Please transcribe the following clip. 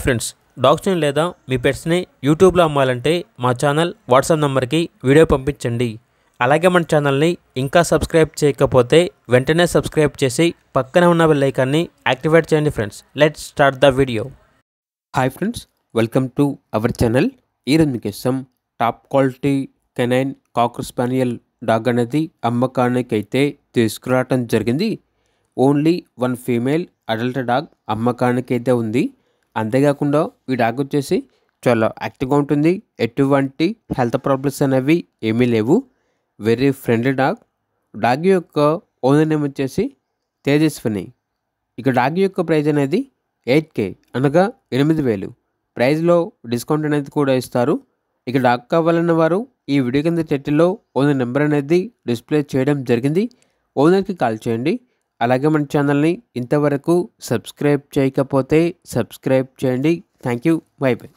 Friends, డాగ్స్ని లేదా మీ పెట్స్ని యూట్యూబ్లో అమ్మాలంటే మా ఛానల్ వాట్సాప్ నెంబర్కి వీడియో పంపించండి. అలాగే మన ఛానల్ని ఇంకా సబ్స్క్రైబ్ చేయకపోతే వెంటనే సబ్స్క్రైబ్ చేసి పక్కనే ఉన్న బెల్ ఐకాన్ని యాక్టివేట్ చేయండి. Friends, let's start the video. Hi friends, welcome to our channel. ఈరోజు మీకోసం top quality canine cocker spaniel dog అనేది అమ్మకానికి అయితే తీసుకురావటం జరిగింది. Only one female adult dog అమ్మకానికి అయితే ఉంది. అంతేకాకుండా ఈ డాగ్ వచ్చేసి చాలా యాక్టివ్గా ఉంటుంది. ఎటువంటి హెల్త్ ప్రాబ్లమ్స్ అనేవి ఏమీ లేవు. Very friendly dog. డాగ్ యొక్క ఓనర్ నేమ్ వచ్చేసి తేజస్విని. ఇక డాగ్ యొక్క ప్రైజ్ అనేది 8K అనగా 8,000. ప్రైజ్లో డిస్కౌంట్ అనేది కూడా ఇస్తారు. ఇక డాగ్ కావాలన్న వారు ఈ వీడియో కింద టైటిల్లో ఓనర్ నెంబర్ అనేది డిస్ప్లే చేయడం జరిగింది. ఓనర్కి కాల్ చేయండి. అలాగే మన ఛానల్ని ఇంతవరకు సబ్స్క్రైబ్ చేయకపోతే సబ్స్క్రైబ్ చేయండి. Thank you. By by.